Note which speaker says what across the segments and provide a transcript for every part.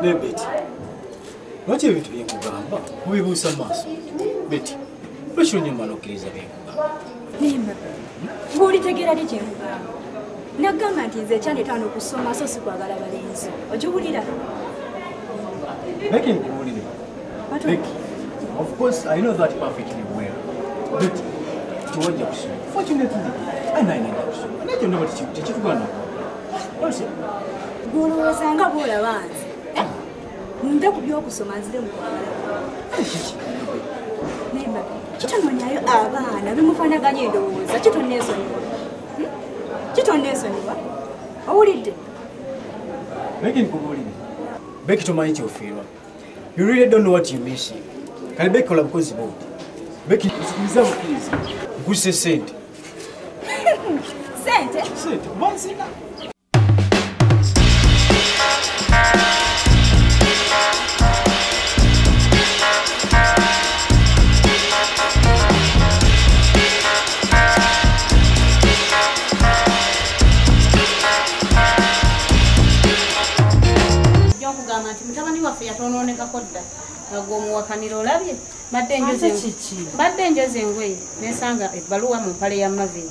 Speaker 1: Ne Betty. Lwaki ebintu bye nkugamba mubibuusa maaso? Betty, lwaki onyuma n'okkiriza bye nkugamba?
Speaker 2: Nimba, ng'olitegeera li kye nkugamba? Nagamba nti nze ekyaleetaano okusoma so si kwagala balenzi. Okiwulira?
Speaker 1: Becky, nkuwulire. Becky, of course I know that perfectly well. Betty, tuwajja kusoma. Fortunately, anaina kusoma. Nakyo ndoba tekitugana. Olse?
Speaker 2: Gw'olowooza nga bw'olaba nze. Nve ku by'okusoma nzire mu kwagala. Nimba, kitononyayo abaana bimufaanaganya endowooza. Kitonneesonyiwa. Kitonneesonyiwa? Owulidde?
Speaker 1: Becky, nkubuulire. Becky, tomanyi kyofiirwa. You really don't know what you're missing. Kale Becky kola bukozi bwoti. Becky, nsikiriza bukkiriza. Nkuse ssente.
Speaker 2: Sente?
Speaker 1: Sente, bonsina.
Speaker 3: Kodda ag'omuwakanira olabye badde njoze engoye nesanga ebbaluwa mu mpale ya Mavin.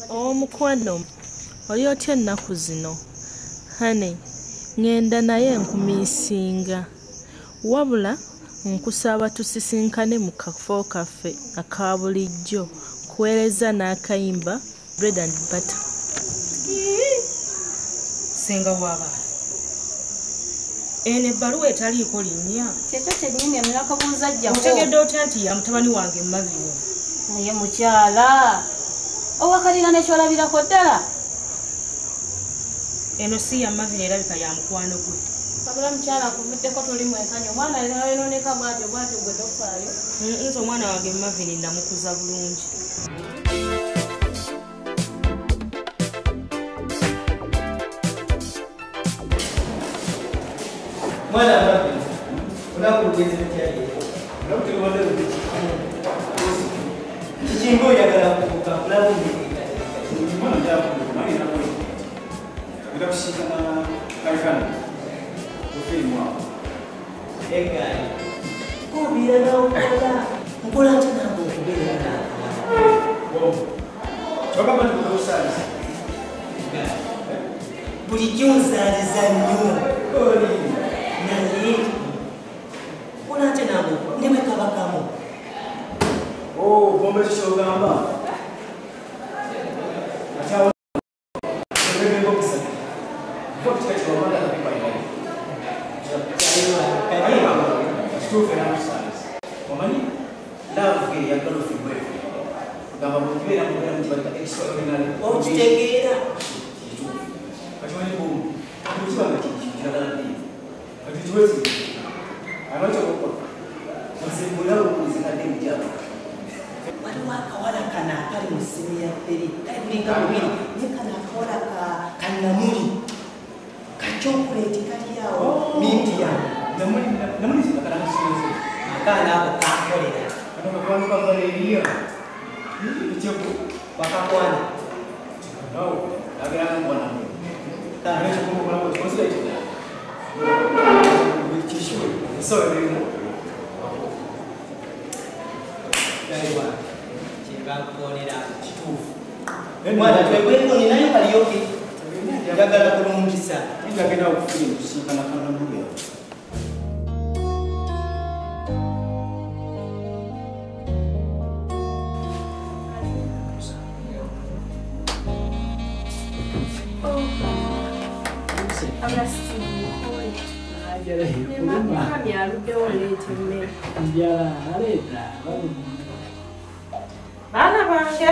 Speaker 4: Omukwano oli otya ennaku zino? Hane, ngenda naye nkumiisinga. Wabula nkusaba tusisinkane mu kafo kaffe aka bulijjo kuweereza n'akayimba bread and butter.
Speaker 5: Senga waba. Ene baluwa etaliiko linnya.
Speaker 3: Kyekyo kyennyini emulakabuuza ajjako.
Speaker 5: Otegedde otya nti ya mutabani wange Mavin?
Speaker 3: Naye mukyala. Owakalira nekyolabirako ddala.
Speaker 5: Eno si ya Mavin erabika ya mukwano gwe.
Speaker 3: Kabula mukyala akuvuddeko toli mwekanya. Omwana yayononeka bwatyo gwe tofaayo.
Speaker 5: Nze omwana wange Mavin namukuza bulungi.
Speaker 1: Mwana Mavin, unakurugenzi mtyali. Unakutuliwale ubichi. Kijingo yagala kukuka, ulabu mbili. Mwana mjabu, mani na mwini. Bila kushika na karikana. Ufili mwao. Egai. Kubira na ukola. Ukola tina kubira na. Wow. Choka mani kukusari. Egai. Bulijunza alizanyo. Koli. Nali. Kuna tena ngo ndime kabakamo. Oh, bombe shogamba. Acha. Ndime ngokisa. Ngokuthi kathi wabona lapha ibayi. Kaiwa. Stufe na msasa. Wamani? Love ya kono fibwe. Kama mkibera mbona mtibata extraordinary. Oh, chitegera. Kachoni bomu. Kuchiba ngati chijala ndi. Atijuwezi. Anacho kwa. Msimbula ukuzikande mjaba. Wali wakawala kana kali musimia peri. Nika mwili. Nika nakora kanamuni. Kachokoleti kali yao. Media. Namuni zinakana msimuzi. Makana hapo kakolera. Kana kwanu kwa valeria. Ichoko. Wakakwana. Nao. Agana mbona. Tarehe kwa kwa kwa sio hicho. Sorry. Kaiwa. Chega kuonera chitufu. Mwana twebweko ni nayo kaliyoki. Yagala kulumukisa. Ndagenda okufuna kusinkana kana muyo.
Speaker 6: Bana bange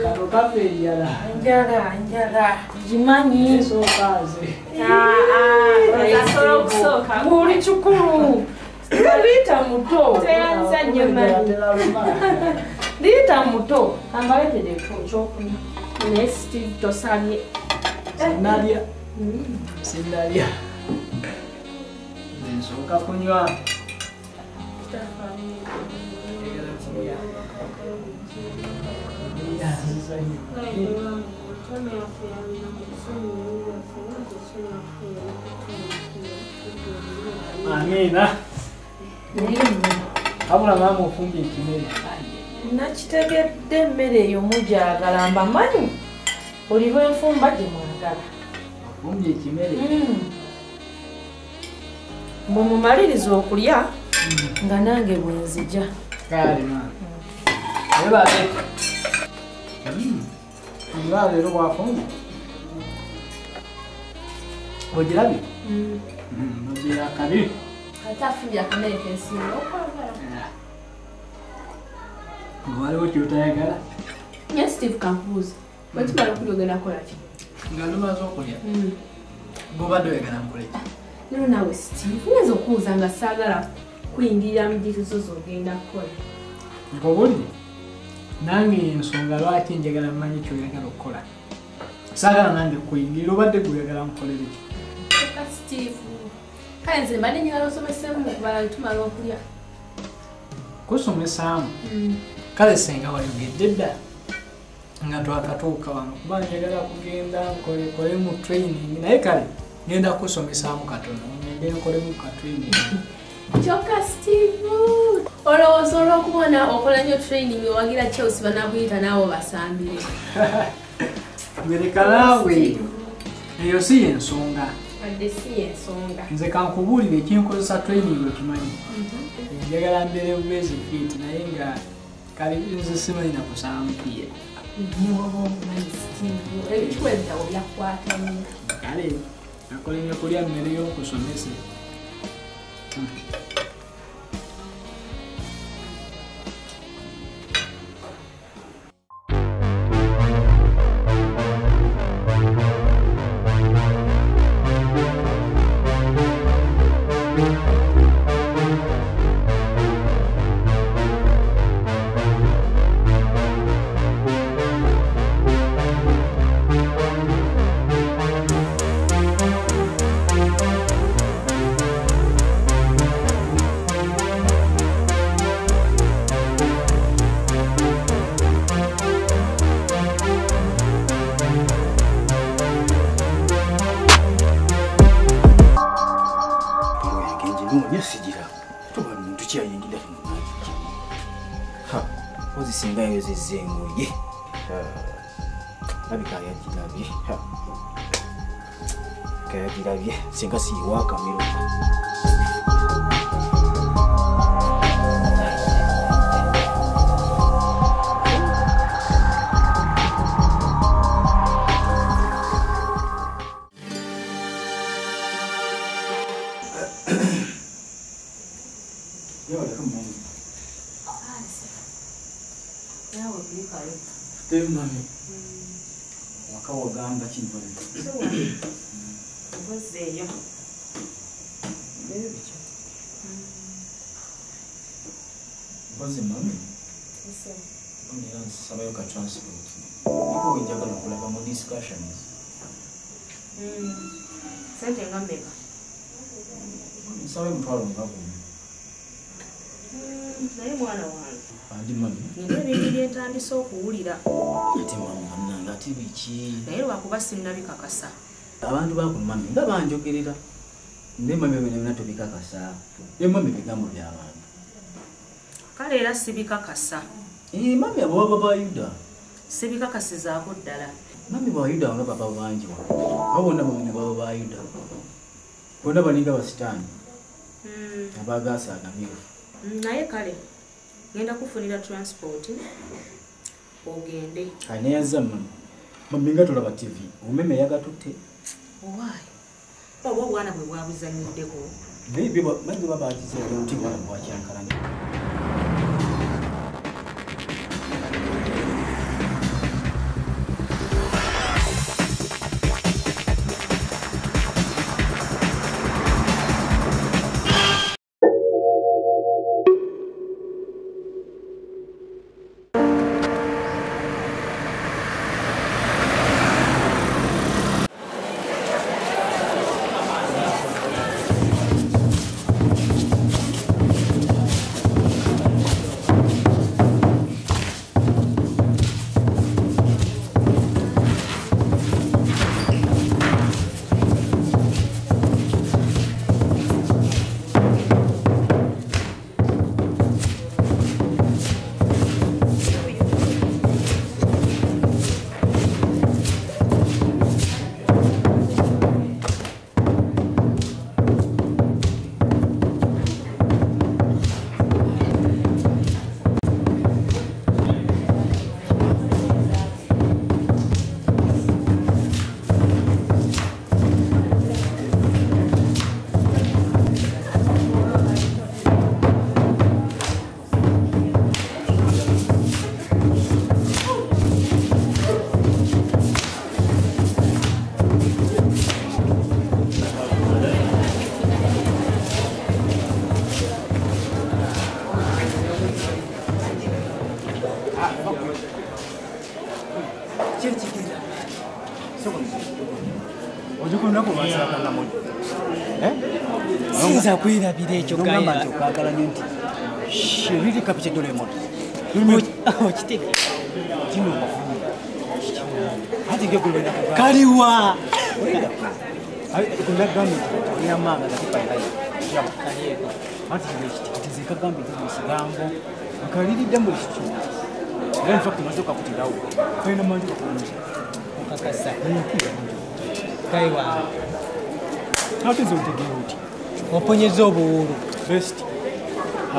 Speaker 6: kano kafe njala jimanyi sokaze soka muri chukuru lita muto teanza nyamani lita muto ambaletede chokunya nesti tosanye
Speaker 1: Nadia Sinalia soka kunywa
Speaker 7: Amina. Habula mama ofumbi ekimere.
Speaker 6: Nakitegedde emmere eyo mujagala mbamanyi buli lwenfumba gye mwagala.
Speaker 7: Ofumbi ekimere.
Speaker 6: Bwe mumaliriza okulya nga nange bwe nzija.
Speaker 7: Kale mama. Ebabe. Nga leero bwafumbi. Ogirabye? Nobira kabi.
Speaker 6: Atafumbye akamere kensinga okwagala.
Speaker 7: Waliwo kyotayagala?
Speaker 6: Nye Steve kankubuuza. Bwe tumala okulya ogenda kukola ki?
Speaker 7: Nga lumaze okulya. Bw'obadde oyagala nkole ki?
Speaker 6: Lero naawe Steve nyinza okubuuza nga saagala kuyingirira mu ddiiro z'ogenda kukola.
Speaker 7: Nkobulire nange ensonga lwaki njagala mmanyi kyoyagala okukola. Saagala nange kuyingirira obadde gweyagala nkolere ki?
Speaker 6: Steve kale nze mbadde njagala osomesemu mu kubala tumala okulya.
Speaker 7: Kusomesaamu? Kale senga wayogedde dda nga twakatuuka wano kuba njagala kugenda nkole mu training naye kale ngenda kusomesaamu katono ngende nkolemu ka training.
Speaker 6: Kyokka Steve olowooza olw'okubona okola nnyo training owagira Chelsea banakuyita naawe basambire.
Speaker 7: Ngereka naawe eyo si yensonga.
Speaker 6: Wadde si yensonga.
Speaker 7: Nze kankubuulire ekinkozesa training okimanyi. Njagala mbeere bubezi fit naye nga kale nze simanyi na kusaba mupiira.
Speaker 6: Ebikiweza obyakwata nnyo.
Speaker 7: Kale nakolenga kulya mmere y'okusomesa.
Speaker 1: Ozisingayo zizenguye. Abika yagirabye. Kayagirabye singa siyiwaaka miro. Mami, wakawa gamba kinvani.
Speaker 6: Ogezeeyo.
Speaker 1: Mpozi mami? Mami yansabayo ka transport. Niko njagala okulaba mu discussions.
Speaker 6: Sente nga mmeka?
Speaker 1: Nsabayo mutwalo nga gumu.
Speaker 6: Naye mwana wange.
Speaker 1: Andi mami?
Speaker 6: Nina ebintu bye ntandise okuwulira.
Speaker 1: Ate mami bannange ate biki?
Speaker 6: Naye lwakuba sinnabikakasa.
Speaker 1: Abantu bakulu mami nga banjogerera. Ne mami bena tobikakasa. Mami bigambo by'abantu.
Speaker 6: Kale era sibikakasa.
Speaker 1: Mami abo baba ba Yuda.
Speaker 6: Sibikakasizaako ddala.
Speaker 1: Mami ba Yuda nga baba bangi wa. Abona bamwe baba ba Yuda. Bona baninga basitani. Abagasa agamiro.
Speaker 6: Naye kale ngenda kufunira transport ogende.
Speaker 1: Kaneza mami. Mami nga tulaba TV. Umeme yagatutte.
Speaker 6: Owaayi. Oba obwana bwe bwabuzanyiddeko.
Speaker 1: Baby baba atize nti bwana bwakyankalanya. Chekigenda. Soko. Ojukuna ko basaka na moyo.
Speaker 8: Sinza kwirabira ekyo
Speaker 1: Gaya. Ngamba okagala nti. Shiriri kapiche dole moto.
Speaker 8: Kitege.
Speaker 1: Tino mafumu. Hadi ngegulena kwa.
Speaker 8: Kaliwa.
Speaker 1: Kuna gami ya manga katika ndani. Hadi ngechitizika gambi zisigambo. Akaliri dambo lichichu. In fact mazoka kutindawo. Kaina manje kukumusha.
Speaker 8: Ukakasa. Kaiwa.
Speaker 1: Hatuzo utegeruti.
Speaker 8: Oponyeza obuwulu.
Speaker 1: Best.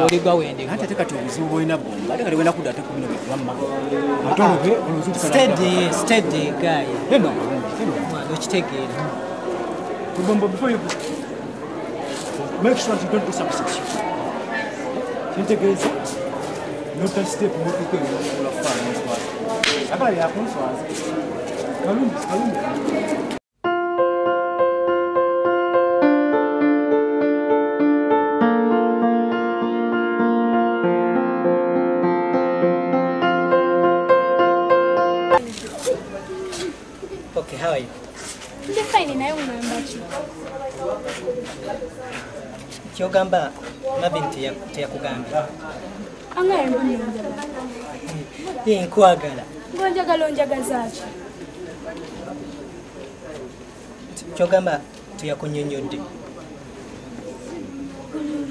Speaker 8: Oligwa wende.
Speaker 1: Hata tekati obuzibu boina bomba. Hata kali wena kudata kubino byamma. Atolobe oluzuti kana.
Speaker 8: Steady guy.
Speaker 1: Heno.
Speaker 8: Mwana okitegeera.
Speaker 1: Kubomba before you make sure you don't do substitution. Integrate. Not a step more to go far. Akala ya kunswaza. Kalumbi.
Speaker 8: Okay, how are you?
Speaker 2: Ndi fine naye ungamba ki?
Speaker 8: Kyogamba Mabin teyakugambye.
Speaker 2: Angaye mbona njagala.
Speaker 8: Nkwagala.
Speaker 2: Ngonjagala onjagaza ki?
Speaker 8: Kyogamba teyakunyonyodde.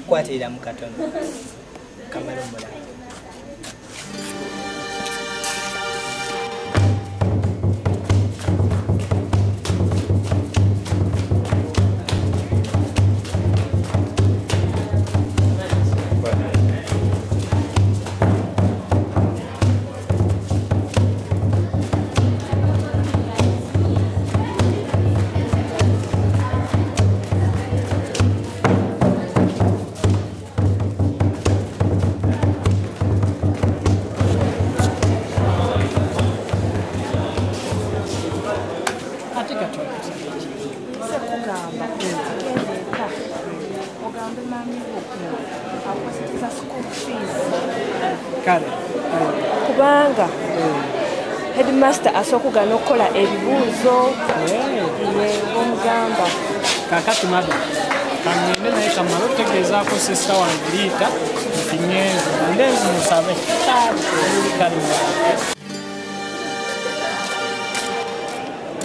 Speaker 8: Kwatirira mu katono. Kamala omulala.
Speaker 9: Kubanga headmaster asokugana okukola ebibuuzo ng'omugamba
Speaker 7: kakati mabi kangende naye kamala okutegeezaako sisita wange liita nti ngenze ndenzi musabe kali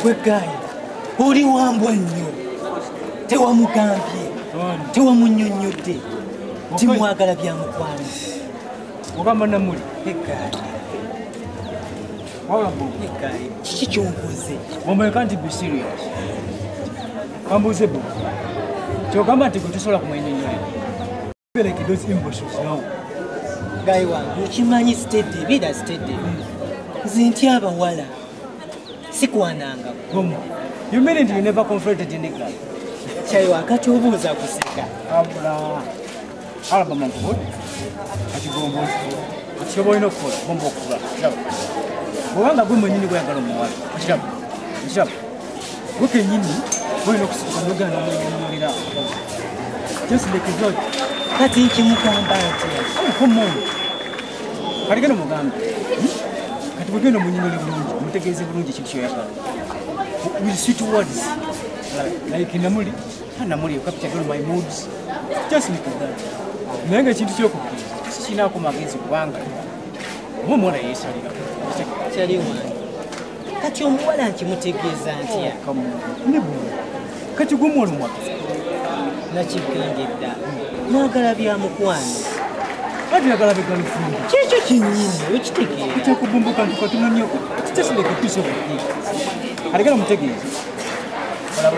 Speaker 8: gwe Gaya oli wambwa nnyo tewamugambye tewamunnyonnyodde timwagala byamukwano
Speaker 1: Ogamba namuli.
Speaker 8: Gaya
Speaker 1: Wala bo.
Speaker 8: Gaya kiki kyombuuze
Speaker 1: Wamwe can't be serious. Kambuze bo. Kyogamba nti gwe tosobola kumwenyenyole. Like those imbushes now.
Speaker 8: Gaya wange okimanyi steady bida steady nze ntya abawala sikwananga
Speaker 1: Boom. You mean you never confronted any guy?
Speaker 8: kyayo akati obuuza kuseka
Speaker 1: Abra. Alaba mambo. Ati bombo. Ati choboino ko bombo okula. Bwanga gwe mwenyini gwayagala muwala. Ashirabu. Ashirabu. Gwe nyini boino kusika nogana mwenyinira. Just like that.
Speaker 8: kati nkimugamba nti
Speaker 1: Come on. Kali gano mugamba. Kati bwe gano mwenyinira bulungi, mutegeeze bulungi kintu kyoyagala. With sweet words. Like namuli. Namuli okapita gano my moods. Just like that. Nange kintu kyokukira. Sinako magezi kubanga. Mumwana yesalira.
Speaker 8: kyali wange kati omuwala nkimutegeeza ntya
Speaker 1: Kati gwe mwana omwakiza.
Speaker 8: nakigengedda mwagala byamukwano
Speaker 1: Ati yagala begalifunda.
Speaker 8: kyekyo kinnyini okitegeera
Speaker 1: Kyakubumbuka nti katono nnyo. Just like a piece of cake. Aligala mutegeeze. Olaba.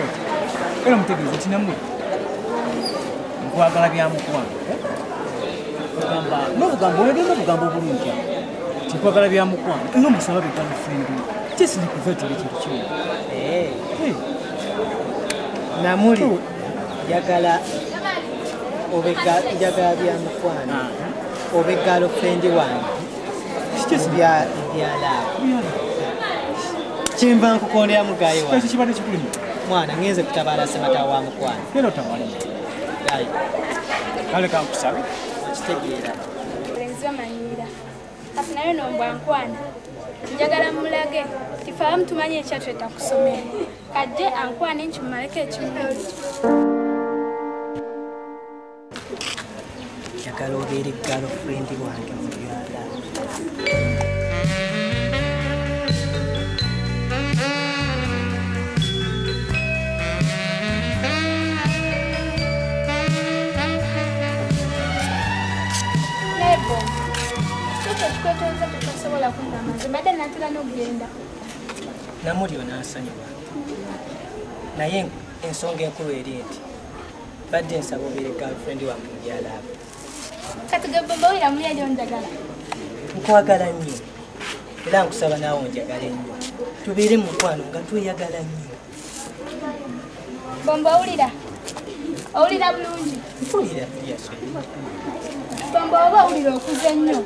Speaker 1: Era mutegeeze nti namwe. Nkwagala byamukwano. Ogamba, n'obugambo oyagenda obugambo obulungi. Nkwagala byamukwano. N'omusaba begalifunda. Just like that ekintu kimu.
Speaker 8: namuli njagala njagala byamukwano obe girlfriend wange byalaavu kyemba nkukondera mugayi wange
Speaker 1: Kibadde kikulimu.
Speaker 8: mwana ngenze kutabaala semata wa mukwano
Speaker 1: Era otawali.
Speaker 8: gayi
Speaker 1: Kale kankusabe.
Speaker 8: okitegeera
Speaker 2: Renzi amanyira. Kati nayo nombwa nkwana. njagala mulage tifaamu tumanye ekyatweta ku ssomero kajje ankwane nkimumaleko ekimulungi
Speaker 8: njagala obeere girlfriend wange mu Uganda.
Speaker 2: Lebo kiki ekikwetooza tutasobola kungamba nze mbadde natera n'okugenda
Speaker 8: Namuli onaasonyiwa naye ensonga enkulu eri nti badde nsaba obeere girlfriend wange mu byalaabo.
Speaker 2: kati ge bombo wira muli eri onjagala
Speaker 8: Nkwagala nnyo era nkusaba naawe onjagale nnyo tubeere mu mukwano nga tweyagala nnyo.
Speaker 2: bombo owulira bulungi
Speaker 8: Mpulira yaswe
Speaker 2: bombo oba owulira okuze nnyo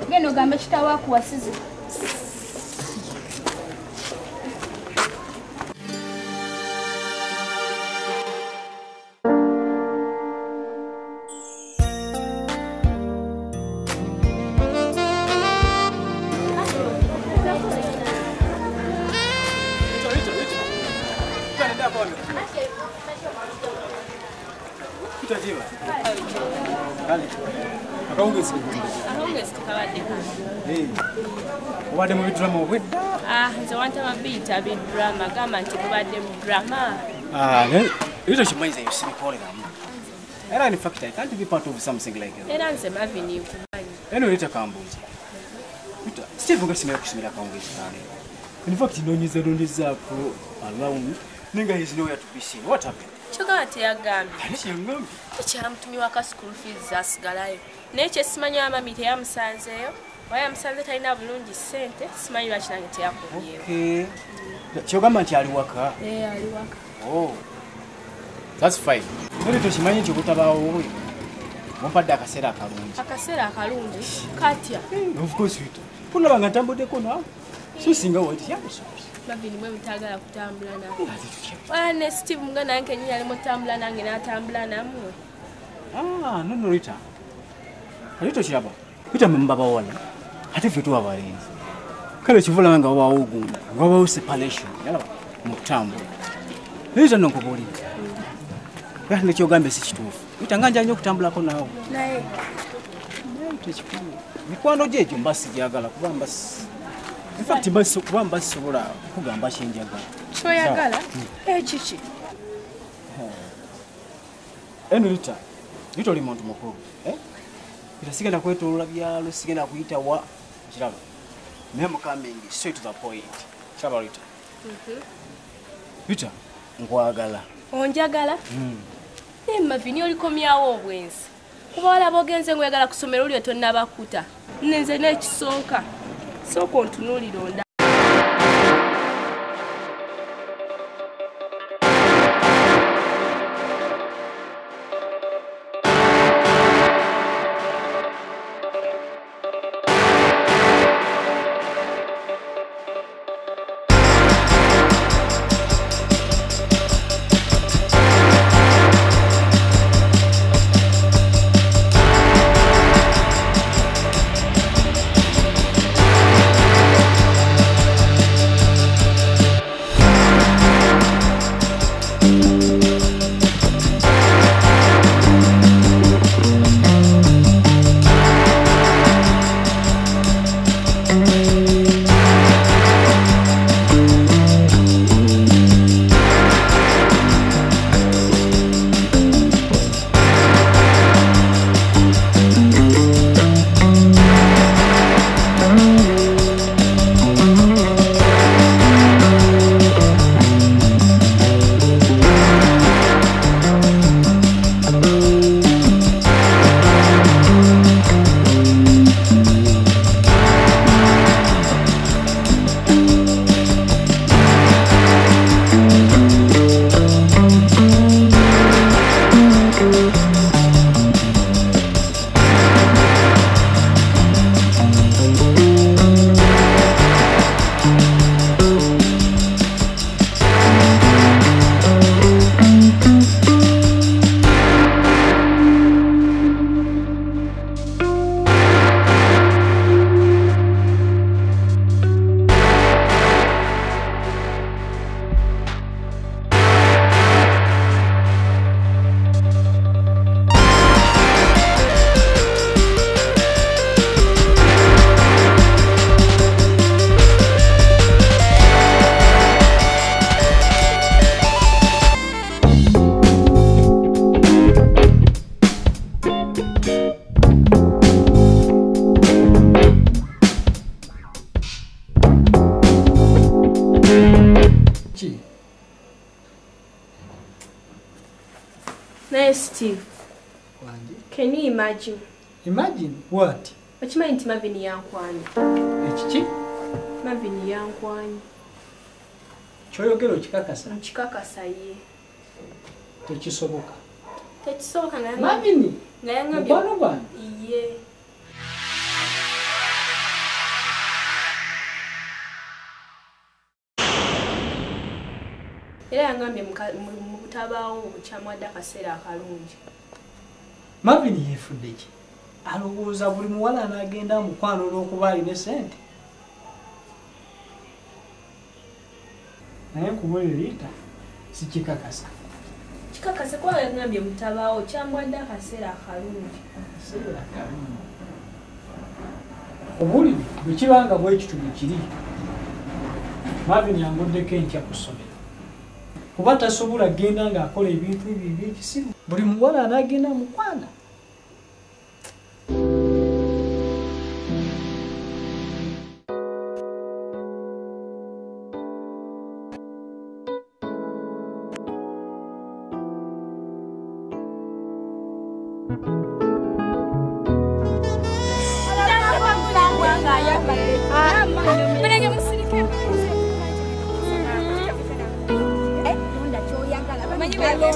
Speaker 2: genda ogambe kitaawo akuwasize
Speaker 1: Obadde mu bidrama obwedda?
Speaker 10: Nze wantama biyita bidrama gamba nti mubadde mu drama.
Speaker 1: Ebyo kimanyiza ebyo sibikoleramu. Era in fact I can't be part of something like that.
Speaker 10: Era nze Mavini nkumanyi.
Speaker 1: Eno leeta kambuuzi. Steve nga simera kusomera kangu ekitaale. In fact nonyezako around ninga he's nowhere to be seen. What happened?
Speaker 10: Kyogala teyagambye.
Speaker 1: Ani kyangambye?
Speaker 10: Ekyamutumyiwaka school fees asigalayo. Naye kyesimanya amami teyamusanzeeyo. Wayamusanze talina bulungi ssente simanyi lwaki nange teyakubyewo.
Speaker 1: Kyogamba nti ali waka?
Speaker 10: Ali waka.
Speaker 1: Oh. That's fine. Noli tokimanyi nti okutabaawo we mumpadde akaseera akalungi.
Speaker 10: Akaseera akalungi katya?
Speaker 1: Of course we do. Kulaba nga ntambuddeko naawe. So singa waiti yamusobola.
Speaker 10: Mavini mwe mutagala kutambula nawe. Wala ne Steve nga nange nyinyi ali mutambula nange n'atambula nammwe.
Speaker 1: No, Rita. Rita kiraba. Rita mbaba wala. Ate ffe tuwa abalenzi. Kale kivula nga wabaawo ogumu. Wabaawo separation. Yalaba mu kutambula. Rita nonkubuulira. Kati nekyogambe si kituufu. Rita nga njanya okutambulako naawe.
Speaker 10: Naye.
Speaker 1: Tekikulu. Mikwano gye egyo mba sigyagala kuba mba in fact kuba mba sisobola kugamba kyenjagala.
Speaker 10: Kyoyagala? Ekiki?
Speaker 1: Eno Rita. Rita oli muntu mukulu. Rita sigenda kwetolola byalo, sigenda kuyita wa. Kiraba. I'm coming straight to the point. Kiraba Rita. Rita, nkwagala.
Speaker 10: Onjagala? Mavini olikomyawo obwenzi. Kuba wala bogenze ngwegala kusomera oli tonnabakuta. Nenze n'ekisonka. Sooka ontunuulira onda.
Speaker 6: Nice, Steve.
Speaker 7: Wanji.
Speaker 6: Can you imagine?
Speaker 7: Imagine what?
Speaker 6: Okimanyi nti Marvin yankwanye.
Speaker 7: Ekiki?
Speaker 6: Marvin yankwanye.
Speaker 7: Kyoyogera okikakasa?
Speaker 6: Nkikakasa ye.
Speaker 7: Tekisoboka.
Speaker 6: Tekisoboka nga
Speaker 7: Marvin?
Speaker 6: Nga yangambye.
Speaker 7: Mukwano gwange?
Speaker 6: Ye. Era yangambye mu butabaawo bukyamwadde akaseera akalungi.
Speaker 7: Marvin yefudde ki? Alowooza buli muwala n'agenda mukwano olw'okuba alina sente. Naye nkubulira Rita sikikakasa.
Speaker 6: Kikakasa kuba yangambye mutabaawo kyamwadde akaseera akalungi.
Speaker 7: Akaseera akalungi. Obulire bwe kibanga bw'ekitugu kiri. Marvin yanguddeko enkya ku ssomero. Kuba tasobola genda ng'akola ebintu ebyo eby'ekisiru. Buli muwala anaagenda mukwano.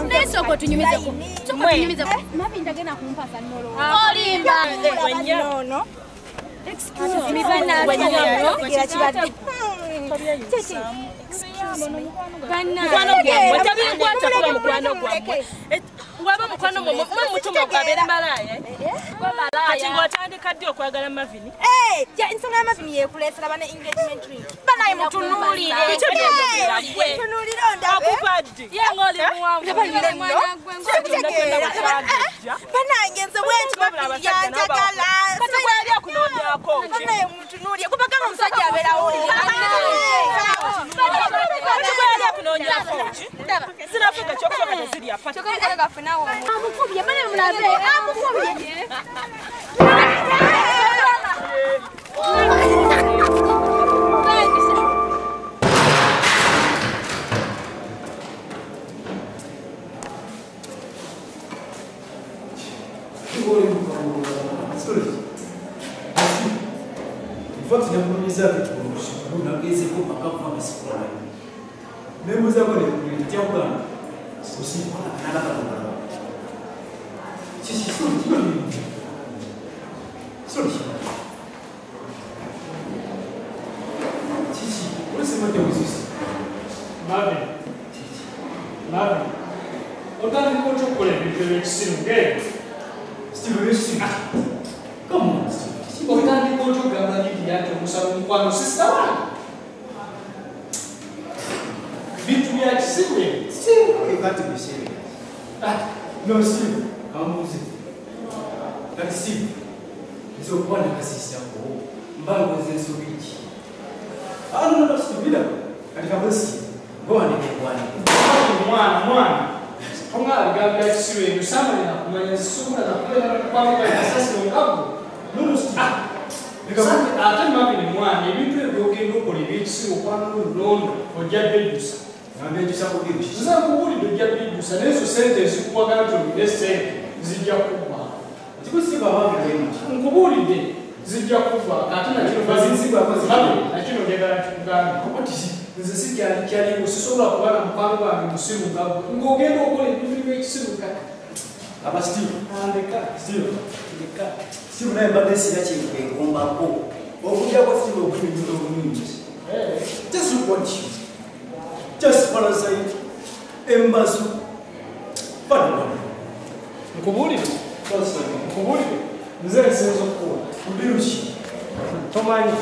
Speaker 2: Nesoko tunyumize ku. Soko tunyumize ku. Mavi ndagena kumpasa nolo. Olimba. Wenyono. Excuse me bana. Wenyono. Kira kibadde. Cheche. Excuse me. Bana. Mukwano gwe. Tabingwa takuba mukwano gwe. Waba mukwano mwe mutuma kwabera malaya. Kwa malaya. Kati ngotandika ddi okwagala Mavini? Ja nsonga ya Mavini yekulesera bana engagement ring. Bana mutunulire. Bicho byendera gwe. Tunulire ndabe. Akubadde. Yengoli muwanvu. Mwana gwe. Bana ngenze bwenti Mavini yanjagala. Kati bwali akunoonyako. Bana ye mutunulire. Kuba kama musajja aberawo. Bana akunoonyako. Sinafika kyokufika teziri apata. Chokola gafuna wo. Amukubye bana mulabe. Amukubye.
Speaker 1: No, Steve, come on. But Steve, it's a one assist. Mbango is so rich. I don't know, Steve. I can see. Go on again, one. Tonga gabya kisiwe musamali na kumanya sura na kwenda kwamba asasi ngabu. No, Steve. Because ate Marvin mwana ebintu ebyogenda okola ebyekisiru okwana n'olulondo ojja byejusa. Nambejusa kubirusha. Nza kuwulidde ojja byejusa n'ezo sente ezikuwaga nti olinde sente zijja kuba. Kikusiba abantu bwemuti. Nkubuulidde zijja kuba ate nakino bazinzibwa nakino njagala ntugambe. Okutisi nze sikyali sisobola kuba na mukwano gwange musiru ngabo. Ng'ogenda okola ebintu ebyekisiru kati. Aba Steve. Andeka. Steve. Ndeka. Steve naye mbadde sira kyenkwekumbako. Okujjako Steve okunyunyula obulungi. Just look what you. Just parasite. Embasu. Fana. Nkubulire. Nkubulire. Nze nsinza okukuwa. Mbiruki. Tomanyi.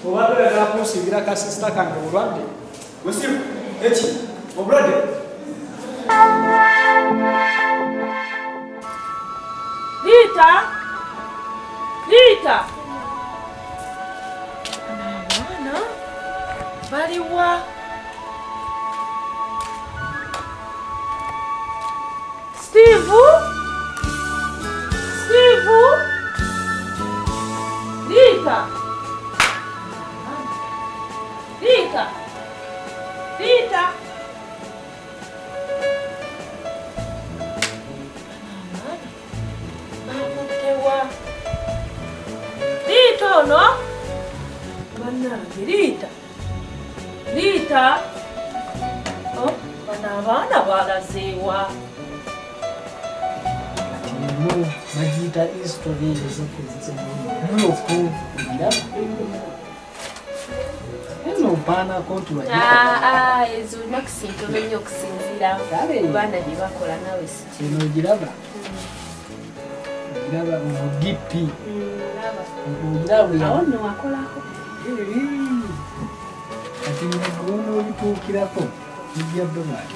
Speaker 1: Obadde oyagala kunsiibira kasisita kange bulwadde. Wesiru. Eki. Obulwadde. Rita! Mwana? Baliwa? Steve? Rita!
Speaker 4: Rita. Oh, bana abaana balazeewa.
Speaker 7: No, magita history ezokuziza muloku eno bana kontu wa
Speaker 6: ezo makusinto nnyo okusinziira baana bye bakola nawe si
Speaker 7: eno giraba umugipi
Speaker 6: awo nno wakolako
Speaker 7: kati nagona obituukirako nijja domaani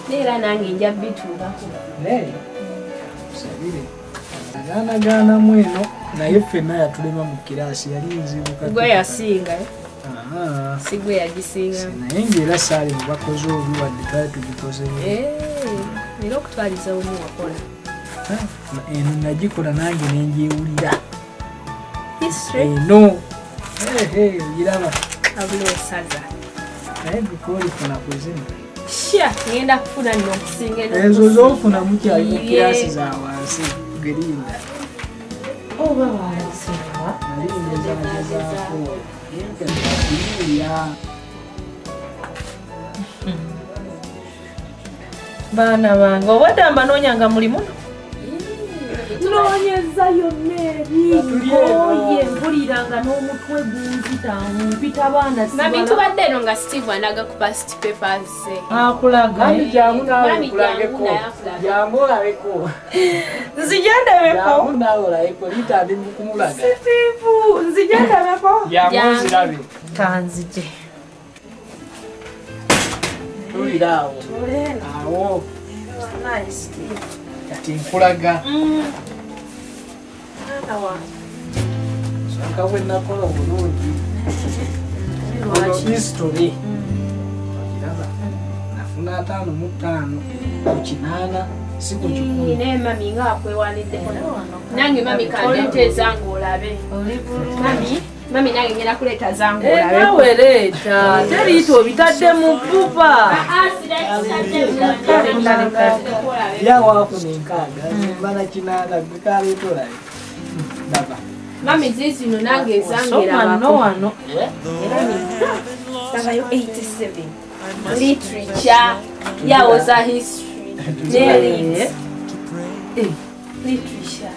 Speaker 6: neera nange nja bituulako
Speaker 7: sabire agaana mweno naye ffenna yatulema mu kiraasi yali nzibuka
Speaker 6: gwe yasinga si gwe yagisinga
Speaker 7: naye ngaera saali mu bakoze obi wadde twali tugikozeyo
Speaker 6: era okutwaliza omu wakola
Speaker 7: eno nagikola nange nenjewulira
Speaker 6: eno
Speaker 7: ogiraba
Speaker 6: abula osaza
Speaker 7: naye bikolifuna kuzina
Speaker 6: ngenda kufuna nno okusinga
Speaker 7: enzo zofuna mukyali mu kiraasi za wansi gerinda
Speaker 6: oba walasewa
Speaker 7: nalingezagezaako ya
Speaker 4: baana bange obadde mbanoonyanga mulimu
Speaker 6: tunoonyezayo meerikoye mpuliranga n'omutwe gunzita mpita baana mami tubadde eno nga steve anaga ku past papers
Speaker 4: akulaga
Speaker 7: jamulabeko
Speaker 4: nzijendebeko
Speaker 7: naolabeko litandi mukumulaga
Speaker 4: steve nzijendebeko
Speaker 7: jamuzirabe
Speaker 4: kanzije
Speaker 7: tuliraawo awo kati nkulaga soka bwe nakola bulungi history nafuna 5 ku 8 si ku 10
Speaker 6: ne mami nga akwewaliddeko nange mami kandeete zange olabe mami nange ngenda kuleeta zange olabe
Speaker 4: nawe leeta teriita obitadde mu pupa
Speaker 7: yawafuna enkaaga mbala 8 gekaleeta olabe daba
Speaker 6: mami zizino nange ezangerabako wano sabayo 87 literature yawoza history literature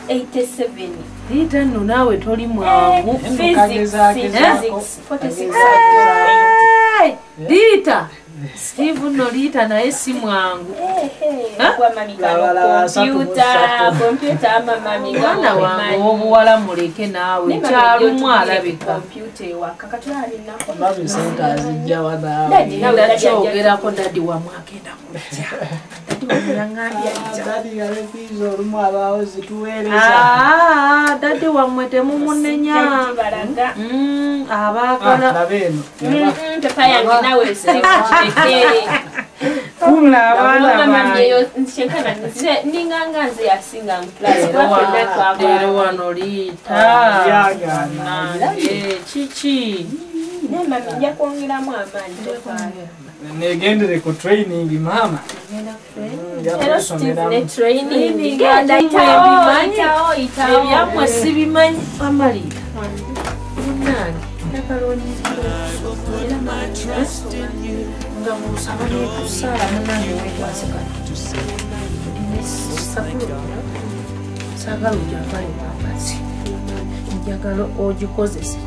Speaker 6: 87
Speaker 4: liita nno naawe toli mwangu liita steve nno liita naye si mwangu mwana wange obuwala muleke naawe kyalumu alabika genda kyogerako dadi wamu agenda dadi wamwe temumunnenya abaagala kumula abaana
Speaker 6: ninganga nze yasinga
Speaker 4: ero wano liita kiki
Speaker 6: nemami nja kwongeramu amaanyi
Speaker 7: negendere ku training mama
Speaker 6: era steve ne training
Speaker 4: ebyamwe sibimanyi amaliita nange nga busaba nekusaala munange wekwasika sagala ojambale wambazi njagala ogikozese